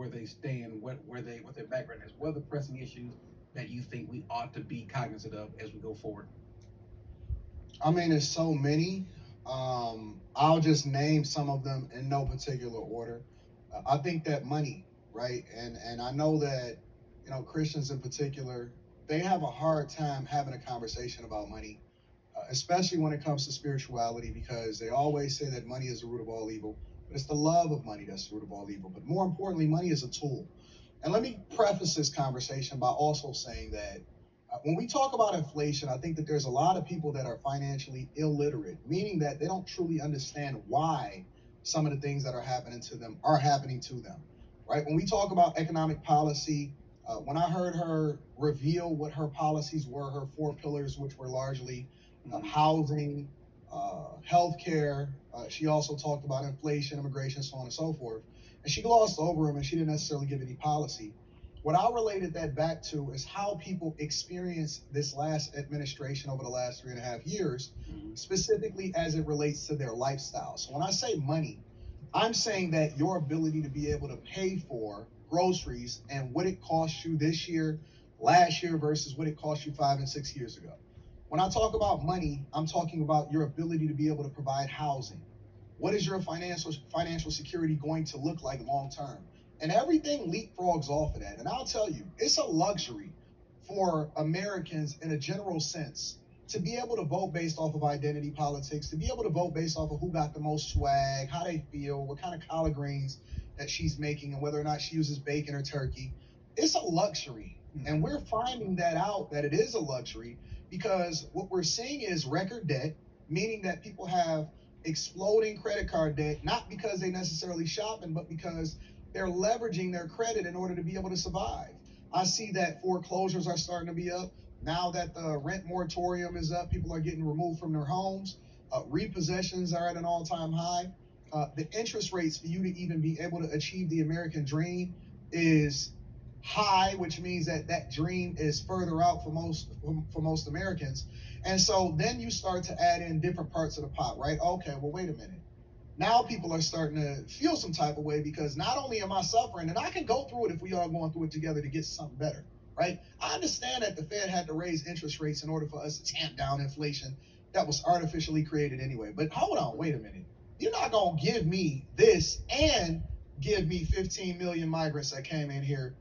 where they stand, what their background is, what are the pressing issues that you think we ought to be cognizant of as we go forward? I mean, there's so many. I'll just name some of them in no particular order. I think that money, right, and I know that Christians in particular, they have a hard time having a conversation about money, especially when it comes to spirituality, because they always say that money is the root of all evil. But it's the love of money that's the root of all evil. But more importantly, money is a tool. And let me preface this conversation by also saying that when we talk about inflation, I think that there's a lot of people that are financially illiterate, meaning that they don't truly understand why some of the things that are happening to them are happening to them. Right? When we talk about economic policy, when I heard her reveal what her policies were, her four pillars, which were largely housing, healthcare, she also talked about inflation, immigration, so on and so forth. And she glossed over them and she didn't necessarily give any policy. What I related that back to is how people experience this last administration over the last 3.5 years, specifically as it relates to their lifestyle. So when I say money, I'm saying that your ability to be able to pay for groceries and what it cost you this year, last year versus what it cost you 5 and 6 years ago. When I talk about money, I'm talking about your ability to be able to provide housing. What is your financial security going to look like long term? And everything leapfrogs off of that. And I'll tell you, it's a luxury for Americans in a general sense to be able to vote based off of identity politics, to be able to vote based off of who got the most swag, how they feel, what kind of collard greens that she's making, and whether or not she uses bacon or turkey. It's a luxury. And we're finding that out that it is a luxury because what we're seeing is record debt, meaning that people have exploding credit card debt, not because they necessarily shopping, but because they're leveraging their credit in order to be able to survive. I see that foreclosures are starting to be up. Now that the rent moratorium is up, people are getting removed from their homes. Repossessions are at an all-time high. The interest rates for you to even be able to achieve the American dream is high, which means that that dream is further out for most Americans. And so then you start to add in different parts of the pot, right? Okay, well, wait a minute. Now people are starting to feel some type of way because not only am I suffering, and I can go through it if we all going through it together to get something better, right? I understand that the Fed had to raise interest rates in order for us to tamp down inflation that was artificially created anyway. But hold on, wait a minute. You're not going to give me this and give me 15 million migrants that came in here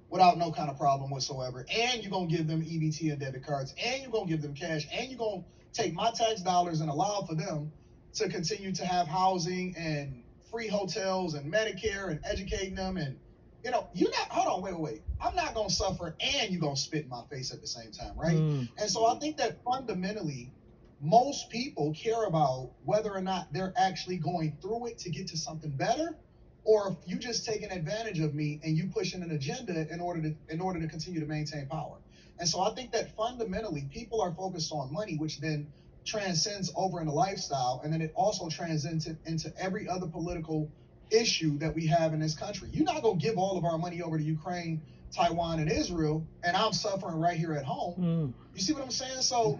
without no kind of problem whatsoever. And you're going to give them EBT and debit cards, and you're going to give them cash, and you're going to take my tax dollars and allow for them to continue to have housing and free hotels and Medicare and educating them. And, you're not, hold on, wait. I'm not going to suffer and you're going to spit in my face at the same time, right? And so I think that fundamentally, most people care about whether or not they're actually going through it to get to something better, or if you just taking advantage of me and you pushing an agenda in order to continue to maintain power. And so I think that fundamentally people are focused on money, which then transcends over into lifestyle, and then it also transcends into every other political issue that we have in this country. You're not going to give all of our money over to Ukraine, Taiwan, and Israel, and I'm suffering right here at home. You see what I'm saying? So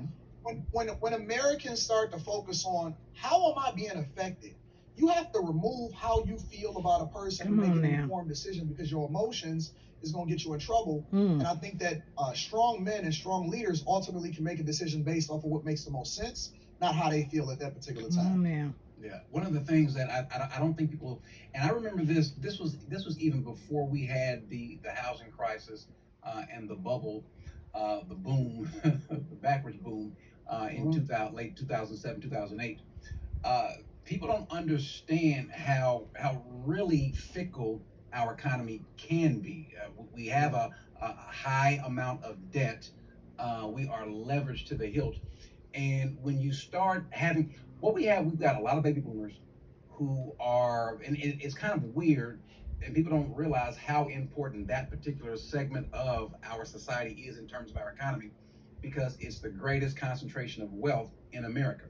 when Americans start to focus on how am I being affected, you have to remove how you feel about a person and make an informed decision, because your emotions is going to get you in trouble. And I think that strong men and strong leaders ultimately can make a decision based off of what makes the most sense, not how they feel at that particular time. Yeah, one of the things that I don't think people, and I remember this was even before we had the housing crisis and the bubble, the boom, the backwards boom in 2000, late 2007, 2008. People don't understand how really fickle our economy can be. We have a high amount of debt. We are leveraged to the hilt, and when you start having what we have, we've got a lot of baby boomers who are, and it's kind of weird, and people don't realize how important that particular segment of our society is in terms of our economy, because it's the greatest concentration of wealth in America.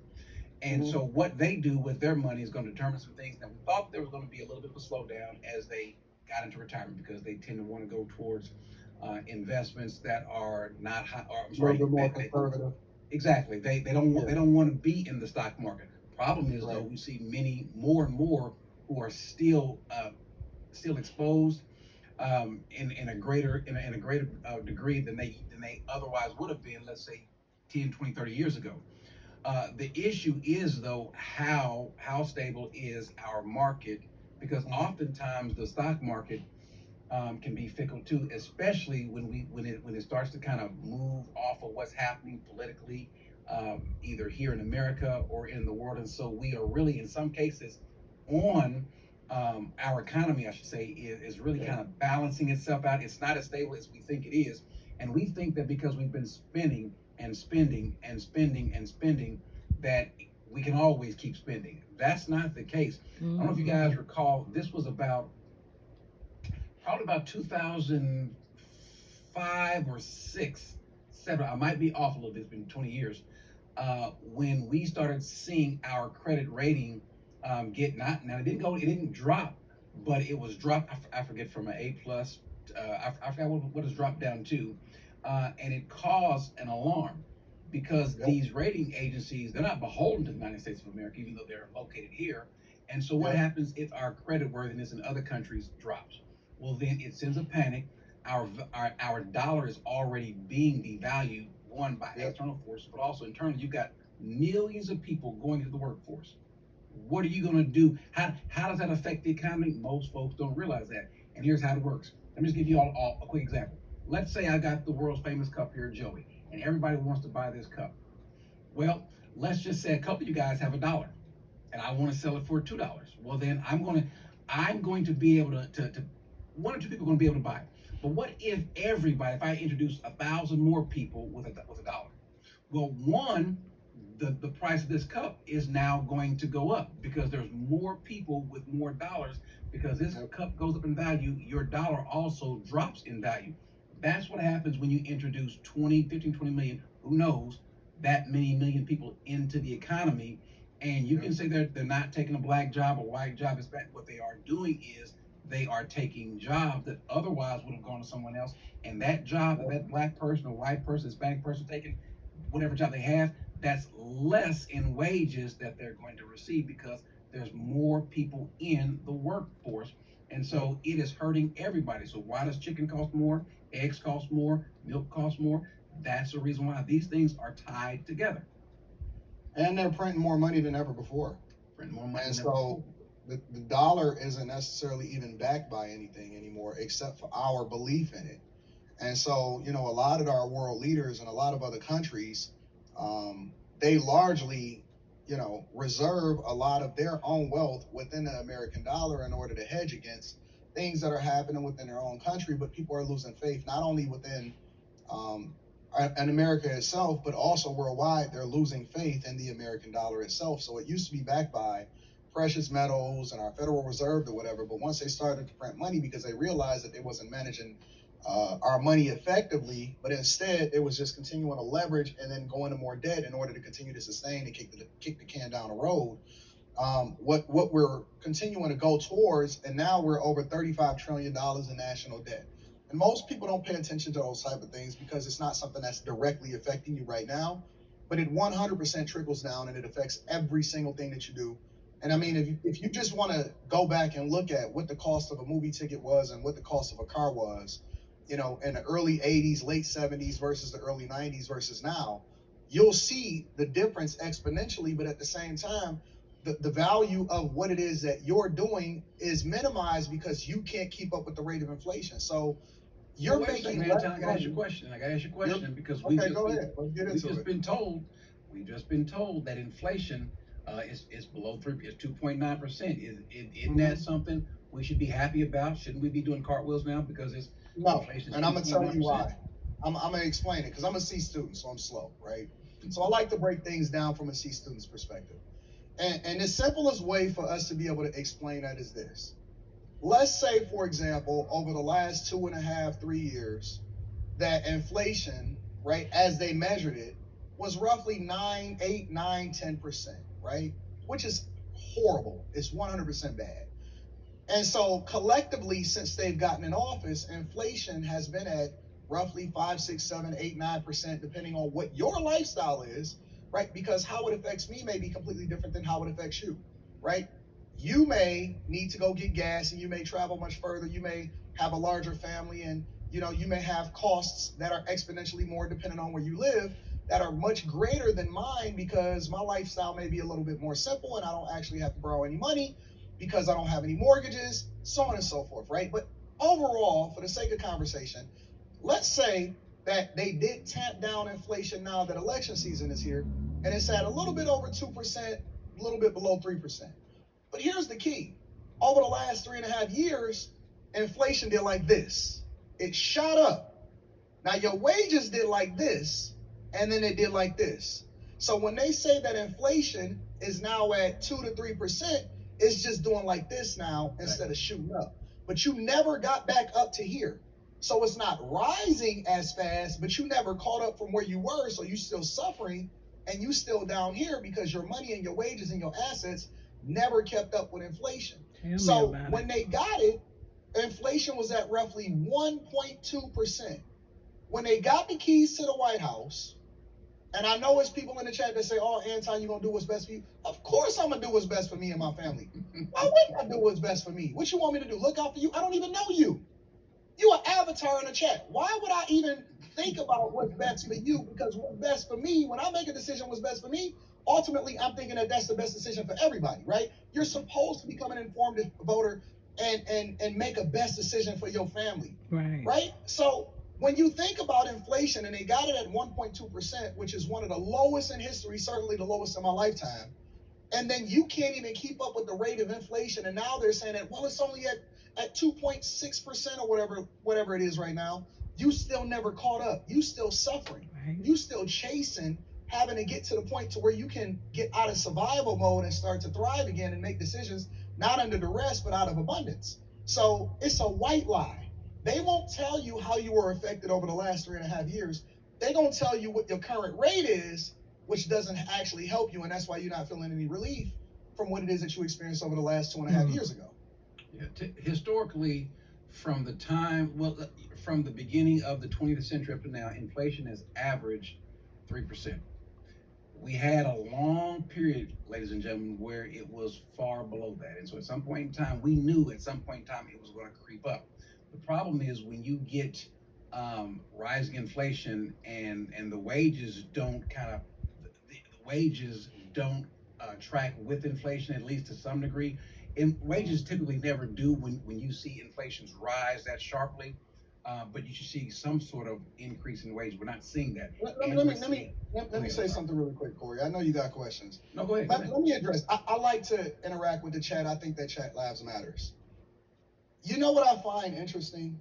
And so what they do with their money is going to determine some things. Now, we thought there was going to be a little bit of a slowdown as they got into retirement, because they tend to want to go towards investments that are not high, or I'm sorry, a little bit more conservative. Exactly. They don't want to be in the stock market. Problem is, though, we see many more and more who are still exposed. in a greater degree than they otherwise would have been, let's say 10, 20, 30 years ago. The issue is though how stable is our market, because Mhm. oftentimes the stock market can be fickle too, especially when it starts to kind of move off of what's happening politically, either here in America or in the world. And so we are really, in some cases, on our economy, I should say, is really Yeah. kind of balancing itself out. It's not as stable as we think it is, and we think that because we've been spending and spending and spending and spending, that we can always keep spending. That's not the case. I don't know if you Mm-hmm. guys recall, this was about probably about 2005 or six, seven. I might be off a little bit. It's been 20 years. When we started seeing our credit rating get not now, it didn't drop, but it was dropped. I forget, from an A plus. I forgot what it's dropped down to, and it caused an alarm because Yep. these rating agencies, they're not beholden to the United States of America, even though they're located here. And so what Yep. happens if our credit worthiness in other countries drops? Well, then it sends a panic. Our dollar is already being devalued, one by Yep. external forces, but also internally. You've got millions of people going into the workforce. What are you going to do? How does that affect the economy? Most folks don't realize that. And here's how it works. Let me just give you all a quick example. Let's say I got the world's famous cup here, Joey, and everybody wants to buy this cup. Well, let's just say a couple of you guys have $1 and I want to sell it for $2. Well, then I'm going to be able to one or two people are going to be able to buy it. But what if I introduce 1,000 more people with a dollar? Well, one, the price of this cup is now going to go up because there's more people with more dollars. Because this Yep. cup goes up in value, your dollar also drops in value. That's what happens when you introduce 20, 15, 20 million, who knows, that many million people into the economy. And you Yep. can say they're not taking a black job or white job. Is bad. What they are doing is they are taking jobs that otherwise would have gone to someone else. And that job that Yep. that black person or white person, Hispanic person taking, whatever job they have, that's less in wages that they're going to receive because there's more people in the workforce. And Yep. so it is hurting everybody. So why does chicken cost more? Eggs cost more? Milk costs more? That's the reason why these things are tied together. And they're printing more money than ever before. Print more money And than ever before. so the dollar isn't necessarily even backed by anything anymore except for our belief in it. And so, a lot of our world leaders and a lot of other countries, they largely, reserve a lot of their own wealth within the American dollar in order to hedge against things that are happening within their own country. But people are losing faith, not only within um, in America itself, but also worldwide. They're losing faith in the American dollar itself. So it used to be backed by precious metals and our Federal Reserve or whatever. But once they started to print money because they realized that they wasn't managing our money effectively, but instead it was just continuing to leverage and then go into more debt in order to continue to sustain and kick the can down the road. What we're continuing to go towards, and now we're over $35 trillion in national debt. And most people don't pay attention to those type of things because it's not something that's directly affecting you right now, but it 100% trickles down and it affects every single thing that you do. And I mean, if you just want to go back and look at what the cost of a movie ticket was and what the cost of a car was, in the early 80s, late 70s versus the early 90s versus now, you'll see the difference exponentially. But at the same time, the value of what it is that you're doing is minimized because you can't keep up with the rate of inflation. So Well, you're wait a second, making less Anton. I gotta ask you a money. question. I gotta ask you a You're question because okay. Go ahead. Let's get we've into just it. been told that inflation is below 3, is 2.9%. Isn't that Mm-hmm. something we should be happy about? Shouldn't we be doing cartwheels now because it's No, inflation is and I'm two gonna point tell nine you percent? why. I'm gonna explain it because I'm a C student, so I'm slow, right? So I like to break things down from a C student's perspective. And the simplest way for us to be able to explain that is this. Let's say, for example, over the last 2.5, 3 years, that inflation, right, as they measured it, was roughly 9, 8, 9, 10%, right? Which is horrible. It's 100% bad. And so collectively, since they've gotten in office, inflation has been at roughly 5, 6, 7, 8, 9%, depending on what your lifestyle is, right? Because how it affects me may be completely different than how it affects you, right? You may need to go get gas and you may travel much further. You may have a larger family, and you may have costs that are exponentially more depending on where you live, that are much greater than mine because my lifestyle may be a little bit more simple and I don't actually have to borrow any money because I don't have any mortgages, so on and so forth, right? But overall, for the sake of conversation, let's say that they did tamp down inflation now that election season is here, and it's at a little bit over 2%, a little bit below 3%. But here's the key. Over the last 3.5 years, inflation did like this. It shot up. Now your wages did like this, and then it did like this. So when they say that inflation is now at 2 to 3%, it's just doing like this now instead of shooting up. But you never got back up to here. So it's not rising as fast, but you never caught up from where you were. So you're still suffering and you still down here because your money and your wages and your assets never kept up with inflation. So when they got it, inflation was at roughly 1.2%. When they got the keys to the White House, and I know it's people in the chat that say, "Oh, Anton, you're going to do what's best for you." Of course I'm going to do what's best for me and my family. Why wouldn't I do what's best for me? What you want me to do? Look out for you? I don't even know you. You an avatar in the chat. Why would I even think about what's best for you? Because what's best for me, when I make a decision what's best for me, ultimately I'm thinking that that's the best decision for everybody, right? You're supposed to become an informed voter and make a best decision for your family, right? So when you think about inflation, and they got it at 1.2%, which is one of the lowest in history, certainly the lowest in my lifetime, and then you can't even keep up with the rate of inflation, and now they're saying that, well, it's only at 2.6% or whatever it is right now. You still never caught up. You still suffering. You still chasing, having to get to the point to where you can get out of survival mode and start to thrive again and make decisions not under duress but out of abundance. So it's a white lie. They won't tell you how you were affected over the last 3.5 years. They're going to tell you what your current rate is, which doesn't actually help you, and that's why you're not feeling any relief from what it is that you experienced over the last 2.5 years ago. Yeah, historically, from the beginning of the 20th century up to now, inflation has averaged 3%. We had a long period, ladies and gentlemen, where it was far below that. And so at some point in time, we knew at some point in time it was going to creep up. The problem is when you get rising inflation and the wages don't track with inflation, at least to some degree. And wages typically never do when you see inflations rise that sharply. But you should see some sort of increase in wages. We're not seeing that. Let me say something really quick, Corey. I know you got questions. No, go ahead. Let me address. I like to interact with the chat. I think that chat lives matters. You know what I find interesting?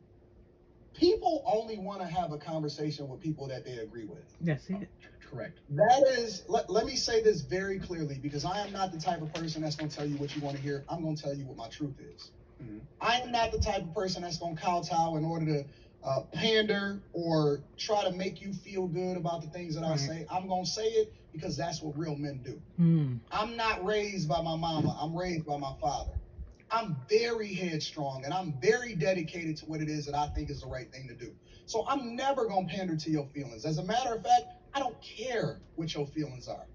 People only want to have a conversation with people that they agree with. That's it. Correct. That is, let me say this very clearly, because I am not the type of person that's going to tell you what you want to hear. I'm going to tell you what my truth is. Mm-hmm. I am not the type of person that's going to kowtow in order to pander or try to make you feel good about the things that I say. I'm going to say it because that's what real men do. I'm not raised by my mama. I'm raised by my father. I'm very headstrong and I'm very dedicated to what it is that I think is the right thing to do. So I'm never going to pander to your feelings. As a matter of fact, I don't care what your feelings are.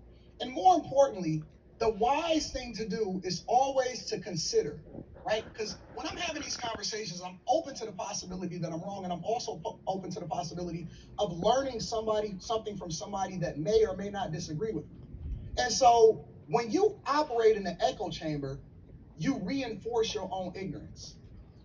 And more importantly, the wise thing to do is always to consider, right? Because when I'm having these conversations, I'm open to the possibility that I'm wrong, and I'm also open to the possibility of learning something from somebody that may or may not disagree with me. And so when you operate in the echo chamber, you reinforce your own ignorance.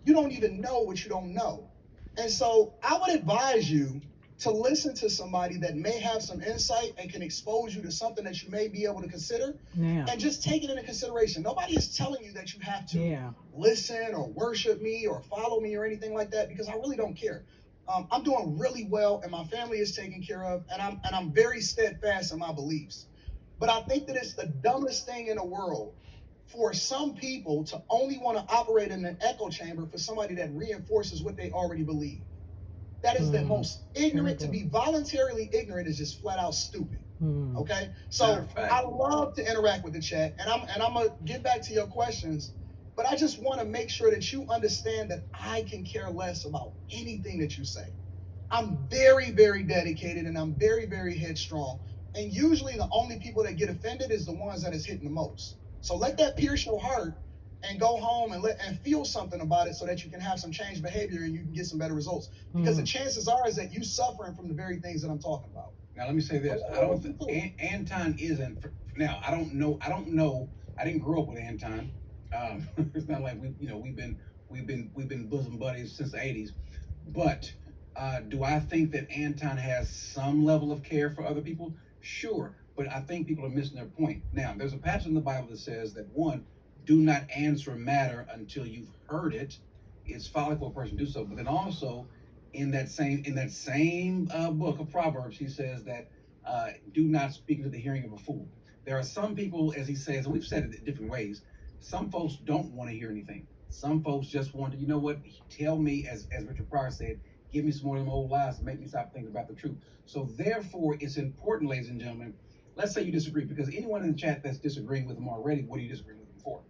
You don't even know what you don't know. And so I would advise you to listen to somebody that may have some insight and can expose you to something that you may be able to consider, and just take it into consideration. Nobody is telling you that you have to listen or worship me or follow me or anything like that, because I really don't care. I'm doing really well and my family is taken care of, and I'm very steadfast in my beliefs. But I think that it's the dumbest thing in the world for some people to only want to operate in an echo chamber for somebody that reinforces what they already believe. That is the most ignorant. To be voluntarily ignorant is just flat out stupid. Okay? So I love to interact with the chat, and I'm gonna get back to your questions, but I just want to make sure that you understand that I can care less about anything that you say. I'm very, very dedicated, and I'm very, very headstrong. And usually the only people that get offended is the ones that is hitting the most. So let that pierce your heart, and go home and feel something about it so that you can have some change behavior and you can get some better results. Because the chances are is that you suffering from the very things that I'm talking about. Now let me say this: I don't think Anton isn't. Now I don't know. I don't know. I didn't grow up with Anton. It's not like we've been bosom buddies since the '80s. But do I think that Anton has some level of care for other people? Sure, but I think people are missing their point. Now, there's a passage in the Bible that says that one, do not answer a matter until you've heard it. It's folly for a person to do so. But then also, in that same book of Proverbs, he says that do not speak to the hearing of a fool. There are some people, as he says, and we've said it in different ways. Some folks don't want to hear anything. Some folks just want to, you know what, tell me, as Richard Pryor said, give me some more of them old lies to make me stop thinking about the truth. So therefore, it's important, ladies and gentlemen. Let's say you disagree, because anyone in the chat that's disagreeing with them already, what are you disagreeing with them for?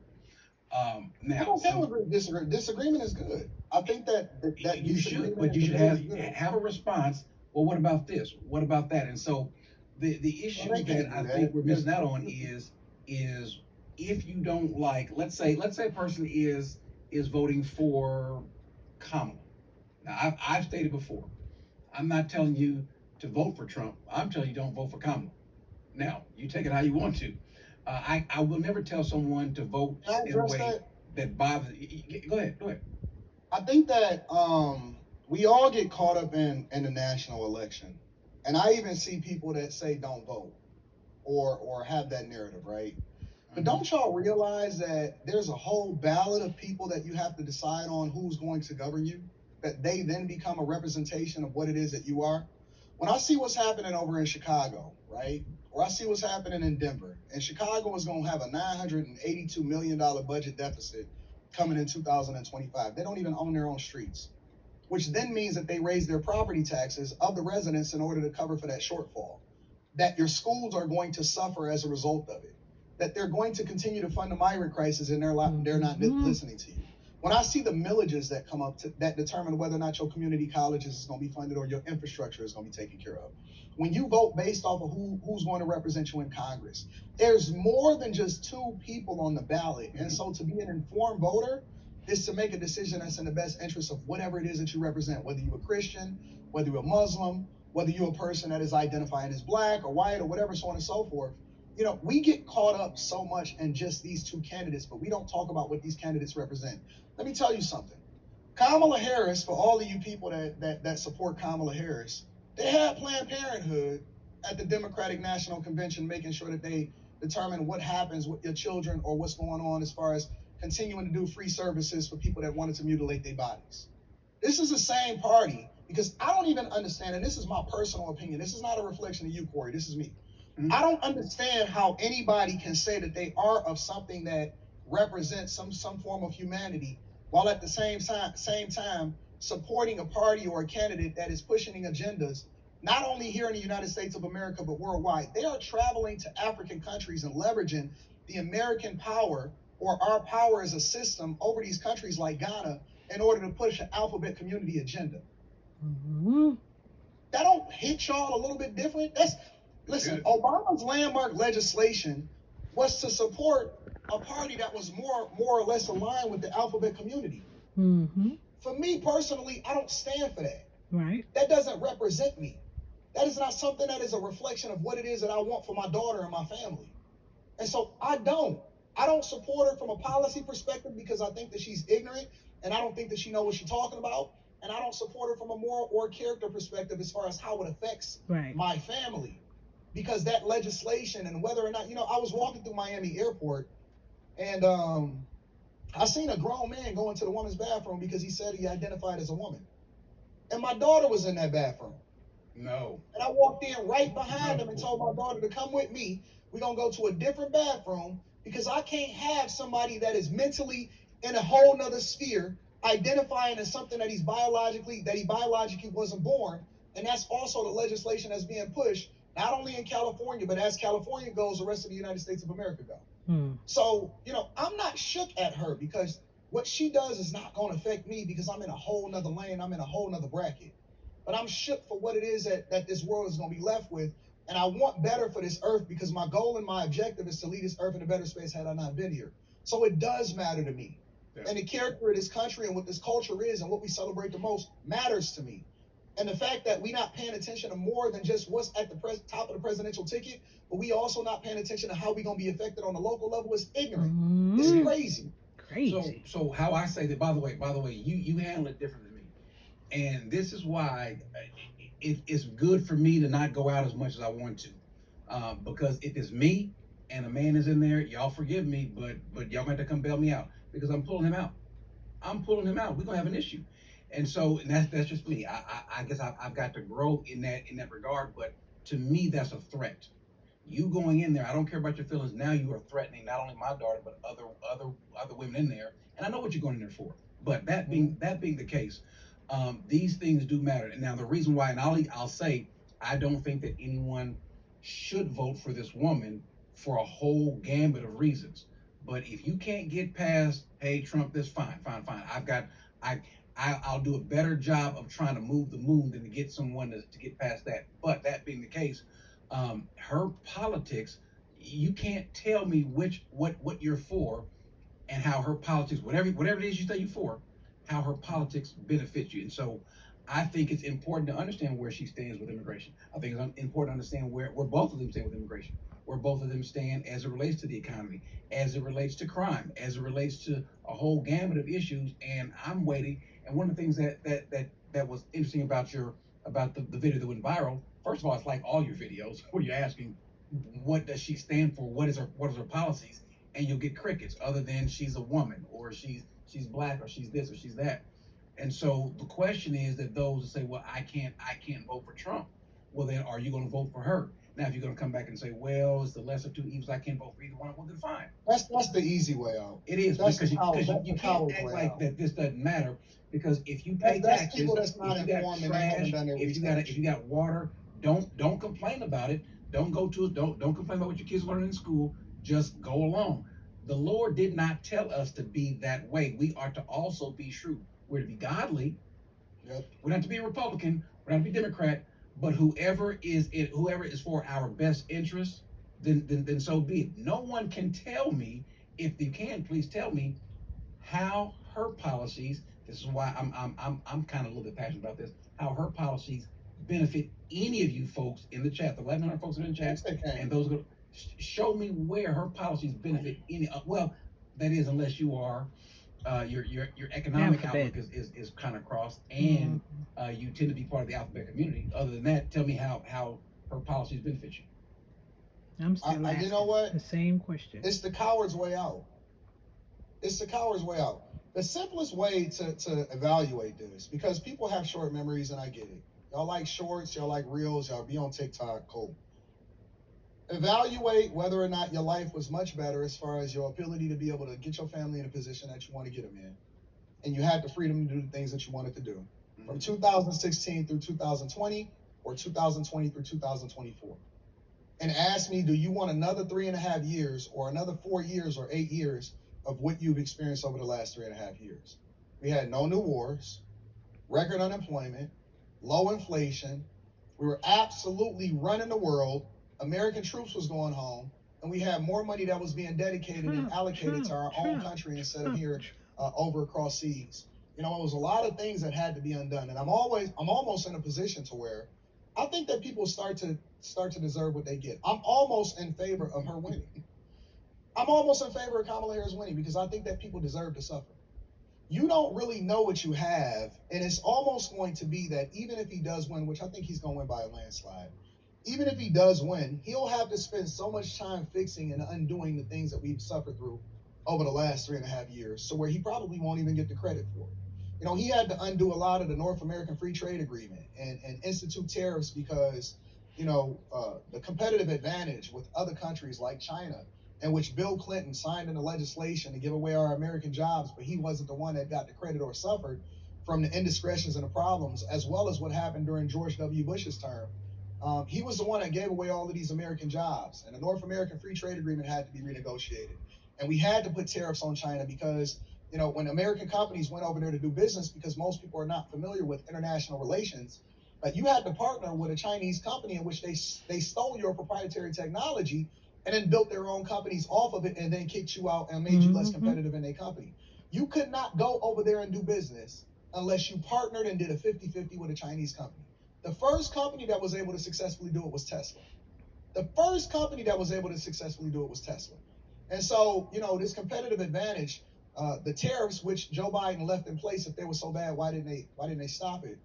I Now, don't care with disagreement is good. I think that you should, but disagreement you and should debate have is good. have a response. Well, what about this? What about that? And so, the Well, issue they that can't I do think that. we're missing out on is if you don't like, let's say a person is voting for Kamala. Now, I've stated before, I'm not telling you to vote for Trump. I'm telling you don't vote for Kamala. Now, you take it how you want to. I will never tell someone to vote Can I in a address way that? that bothers. Go ahead, go ahead. I think that we all get caught up in the national election, and I even see people that say don't vote or have that narrative, right? But don't y'all realize that there's a whole ballot of people that you have to decide on who's going to govern you? That they then become a representation of what it is that you are? When I see what's happening over in Chicago, right? Or I see what's happening in Denver, and Chicago is going to have a $982 million budget deficit coming in 2025. They don't even own their own streets, which then means that they raise their property taxes of the residents in order to cover for that shortfall. That your schools are going to suffer as a result of it. That they're going to continue to fund the migrant crisis and they're not listening to you. When I see the millages that come up that determine whether or not your community colleges is going to be funded or your infrastructure is going to be taken care of, when you vote based off of who's going to represent you in Congress, there's more than just two people on the ballot. And so to be an informed voter is to make a decision that's in the best interest of whatever it is that you represent, whether you're a Christian, whether you're a Muslim, whether you're a person that is identifying as black or white or whatever, so on and so forth. We get caught up so much in just these two candidates, but we don't talk about what these candidates represent. Let me tell you something. Kamala Harris, for all of you people that support Kamala Harris, they had Planned Parenthood at the Democratic National Convention, making sure that they determine what happens with your children or what's going on as far as continuing to do free services for people that wanted to mutilate their bodies. This is the same party because I don't even understand, and this is my personal opinion. This is not a reflection of you, Corey. This is me. I don't understand how anybody can say that they are of something that represents some form of humanity, while at the same time supporting a party or a candidate that is pushing agendas not only here in the United States of America but worldwide. They are traveling to African countries and leveraging the American power or our power as a system over these countries like Ghana in order to push an alphabet community agenda. That don't hit y'all a little bit different? Listen, Obama's landmark legislation was to support a party that was more or less aligned with the alphabet community. For me personally, I don't stand for that. Right. That doesn't represent me. That is not something that is a reflection of what it is that I want for my daughter and my family. And so I don't support her from a policy perspective because I think that she's ignorant and I don't think that she knows what she's talking about. And I don't support her from a moral or character perspective as far as how it affects my family. Because that legislation and whether or not, I was walking through Miami airport and I seen a grown man go into the woman's bathroom because he said he identified as a woman. And my daughter was in that bathroom. No. And I walked in right behind him and told my daughter to come with me. We're going to go to a different bathroom because I can't have somebody that is mentally in a whole nother sphere identifying as something that he biologically wasn't born. And that's also the legislation that's being pushed, not only in California, but as California goes, the rest of the United States of America go. So, I'm not shook at her because what she does is not going to affect me because I'm in a whole nother lane. I'm in a whole nother bracket. But I'm shook for what it is that this world is going to be left with. And I want better for this earth because my goal and my objective is to lead this earth in a better space had I not been here. So it does matter to me. Yeah. And the character of this country and what this culture is and what we celebrate the most matters to me. And the fact that we not paying attention to more than just what's at the top of the presidential ticket, but we also not paying attention to how we gonna be affected on the local level is ignorant. It's crazy. So how I say that, by the way, you handle it different than me, and this is why it's good for me to not go out as much as I want to, because if it's me and a man is in there, y'all forgive me, but y'all gonna have to come bail me out because I'm pulling him out. I'm pulling him out. We're gonna have an issue, and that's just me. I guess I've got to grow in that regard, but to me that's a threat. You going in there, I don't care about your feelings. Now you are threatening not only my daughter but other women in there, and I know what you're going in there for. But that being the case, these things do matter. And now the reason why, and I'll say, I don't think that anyone should vote for this woman for a whole gambit of reasons. But if you can't get past, hey Trump, this fine. I I'll do a better job of trying to move the moon than to get someone to get past that. But that being the case, her politics, you can't tell me what you're for and how her politics, whatever it is you say you're for, how her politics benefits you. And so I think it's important to understand where she stands with immigration. I think it's important to understand where both of them stand with immigration, where both of them stand as it relates to the economy, as it relates to crime, as it relates to a whole gamut of issues. And I'm waiting. And one of the things that was interesting about the video that went viral. First of all, it's like all your videos where you're asking, what does she stand for? What is her policies? And you'll get crickets other than she's a woman or she's black or she's this or she's that. And so the question is that those that say, well, I can't vote for Trump. Well, then are you going to vote for her? Now, if you're going to come back and say, well, it's the lesser two evils, I can't vote for either one, well, then fine. That's the easy way out. It is, That's because you can't act like out. that this doesn't matter, because if you pay That's taxes, people that's not if you got informed and they trash, haven't done their if research. you got water, don't complain about it. Don't complain about what your kids learn in school. Just go along. The Lord did not tell us to be that way. We are to also be shrewd. We're to be godly. Yep. We're not to be a Republican. We're not to be Democrat. But whoever is for our best interest, then so be it. No one can tell me. If you can, please tell me how her policies. This is why I'm kind of a little bit passionate about this. How her policies benefit any of you folks in the chat. The 1,100 folks in the chat, and those go, show me where her policies benefit any. Well, that is, unless you are. Your economic outlook is kind of crossed, and you tend to be part of the alphabet community. Other than that, tell me how her policies benefit you. I'm still asking you know what? The same question. It's the coward's way out. It's the coward's way out. The simplest way to evaluate this, because people have short memories, and I get it. Y'all like shorts, y'all like reels, y'all be on TikTok, cool. Evaluate whether or not your life was much better as far as your ability to be able to get your family in a position that you want to get them in. And you had the freedom to do the things that you wanted to do. From 2016 through 2020 or 2020 through 2024. And ask me, do you want another 3.5 years or another 4 years or 8 years of what you've experienced over the last 3.5 years? We had no new wars, record unemployment, low inflation. We were absolutely running the world. American troops was going home, and we had more money that was being dedicated and allocated to our own country instead of here over across seas. You know, it was a lot of things that had to be undone, and I'm almost in a position to where I think that people start to deserve what they get. I'm almost in favor of her winning. I'm almost in favor of Kamala Harris winning because I think that people deserve to suffer. You don't really know what you have, and it's almost going to be that even if he does win, which I think he's going to win by a landslide, even if he does win, he'll have to spend so much time fixing and undoing the things that we've suffered through over the last 3.5 years, so where he probably won't even get the credit for it. You know, he had to undo a lot of the North American Free Trade Agreement and institute tariffs because, you know, the competitive advantage with other countries like China, in which Bill Clinton signed into legislation to give away our American jobs, but he wasn't the one that got the credit or suffered from the indiscretions and the problems, as well as what happened during George W. Bush's term. He was the one that gave away all of these American jobs, and the North American Free Trade Agreement had to be renegotiated. And we had to put tariffs on China because, you know, when American companies went over there to do business, because most people are not familiar with international relations, you had to partner with a Chinese company in which they stole your proprietary technology and then built their own companies off of it and then kicked you out and made you less Mm-hmm. competitive in their company. You could not go over there and do business unless you partnered and did a 50-50 with a Chinese company. The first company that was able to successfully do it was Tesla. The first company that was able to successfully do it was Tesla. And so, this competitive advantage, the tariffs, which Joe Biden left in place, if they were so bad, why didn't they stop it?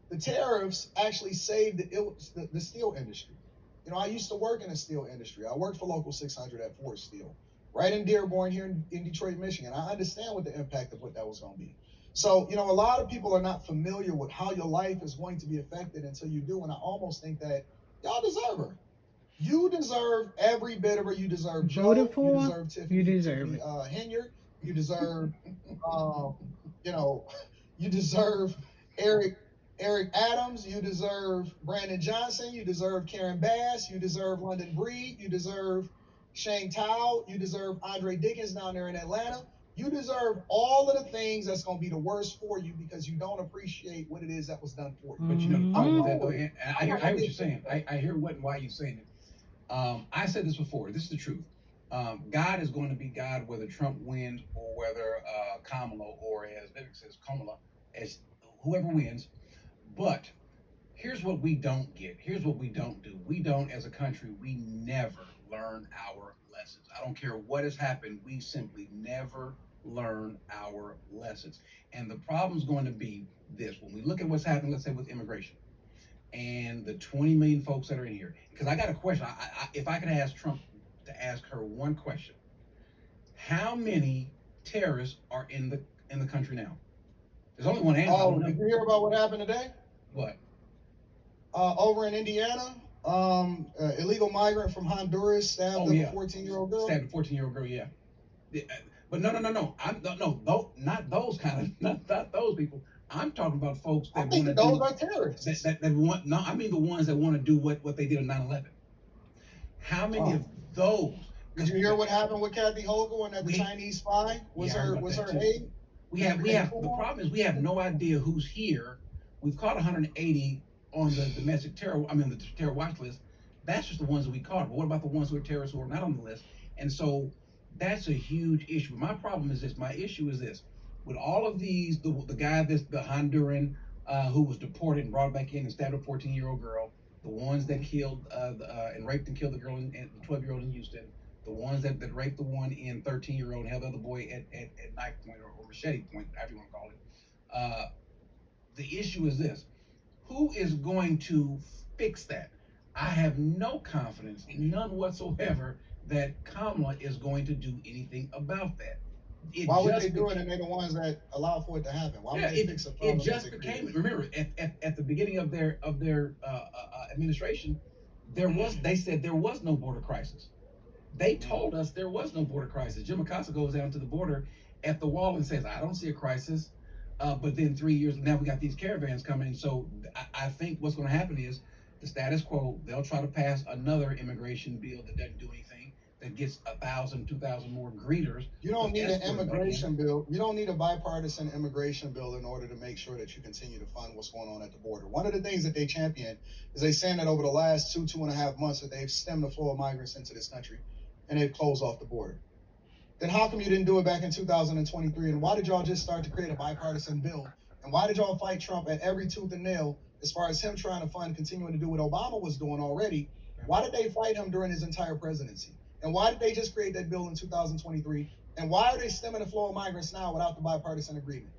The tariffs actually saved the steel industry. I used to work in the steel industry. I worked for Local 600 at Ford Steel, right in Dearborn here in Detroit, Michigan. I understand what the impact of what that was going to be. So, a lot of people are not familiar with how your life is going to be affected until you do. And I almost think that y'all deserve her. You deserve every bit of her. You deserve Voted Joe. You for, deserve you Tiffany, deserve it. Henyard. You deserve, you know, you deserve Eric Eric Adams. You deserve Brandon Johnson. You deserve Karen Bass. You deserve London Breed. You deserve Shane Tao. You deserve Andre Dickens down there in Atlanta. You deserve all of the things that's going to be the worst for you because you don't appreciate what it is that was done for you. But you know the I'm problem with Mm-hmm. that though, cool with it. and I'm I not hear going to what be you're saying. I hear what and why you're saying it. I said this before. This is the truth. God is going to be God whether Trump wins or whether Kamala or as Vivek says Kamala, as whoever wins. But here's what we don't get. Here's what we don't do. We don't, as a country, we never learn our lessons. I don't care what has happened. We simply never learn our lessons. And the problem's going to be this. When we look at what's happening, let's say with immigration and the 20 million folks that are in here. Because I got a question. If I could ask Trump to ask her one question, how many terrorists are in the country now? There's only one answer. I Oh, don't know. did you hear about what happened today? What? Over in Indiana, illegal migrant from Honduras stabbed Oh up a yeah, 14-year-old girl. stabbed a 14-year-old girl. Yeah. But no. I'm no, not those kind of, not those people. I'm talking about folks I that think want to that those do are terrorists. that want. No, I mean the ones that want to do what they did on 9/11. How many Oh, of those? did you hear what happened with Kathy Hochul and that the We Chinese spy Yeah, was I heard her about was that her too. aide? We have the problem is we have no idea who's here. We've caught 180 on the domestic terror. I mean the terror watch list. That's just the ones that we caught. But what about the ones who are terrorists who are not on the list? And so that's a huge issue. But my problem is this. My issue is this. With all of these, the guy that's the Honduran who was deported and brought back in and stabbed a 14-year-old girl, the ones that killed and raped and killed the girl, and the 12-year-old in Houston, the ones that raped the one in 13-year-old and held the other boy at knife point or machete point, however you want to call it. The issue is this: who is going to fix that? I have no confidence, none whatsoever, that Kamala is going to do anything about that. It Why would they just do it became, and they're the ones that allow for it to happen? Why would yeah, they fix a it problem that just they became. created? Remember, at the beginning of their administration, they said there was no border crisis. They told us there was no border crisis. Jim Acosta goes down to the border at the wall and says, "I don't see a crisis." But then 3 years now, we got these caravans coming. So I think what's going to happen is the status quo. They'll try to pass another immigration bill that doesn't do anything, that gets 1,000, 2,000 more greeters. You don't need an Escorts back in. immigration bill. You don't need a bipartisan immigration bill in order to make sure that you continue to fund what's going on at the border. One of the things that they champion is they saying that over the last 2.5 months that they've stemmed the flow of migrants into this country and they've closed off the border. Then how come you didn't do it back in 2023? And why did y'all just start to create a bipartisan bill? And why did y'all fight Trump at every tooth and nail as far as him trying to fund continuing to do what Obama was doing already? Why did they fight him during his entire presidency? And why did they just create that bill in 2023? And why are they stemming the flow of migrants now without the bipartisan agreement?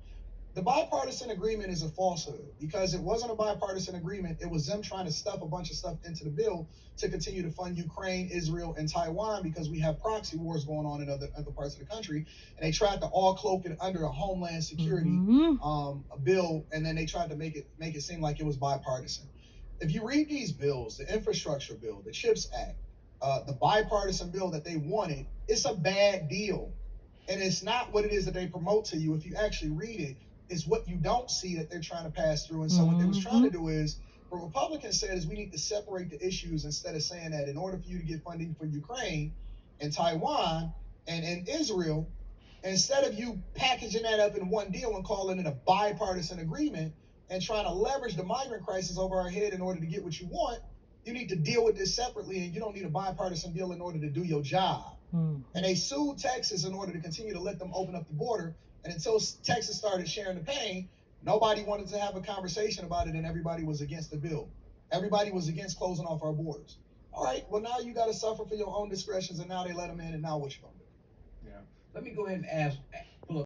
The bipartisan agreement is a falsehood because it wasn't a bipartisan agreement. It was them trying to stuff a bunch of stuff into the bill to continue to fund Ukraine, Israel, and Taiwan because we have proxy wars going on in other parts of the country. And they tried to all cloak it under a Homeland Security a bill, and then they tried to make it seem like it was bipartisan. If you read these bills, the infrastructure bill, the CHIPS Act, the bipartisan bill that they wanted, it's a bad deal. And it's not what it is that they promote to you. If you actually read it, is what you don't see that they're trying to pass through. And so what they was trying to do is, what Republicans said is we need to separate the issues instead of saying that in order for you to get funding for Ukraine and Taiwan and Israel, instead of you packaging that up in one deal and calling it a bipartisan agreement and trying to leverage the migrant crisis over our head in order to get what you want, You need to deal with this separately, and you don't need a bipartisan deal in order to do your job. And they sued Texas in order to continue to let them open up the border. And until Texas started sharing the pain, nobody wanted to have a conversation about it, and everybody was against the bill. Everybody was against closing off our borders. All right, well, now you got to suffer for your own discretions, and now they let them in, and now what you going to do? Yeah. Let me go ahead and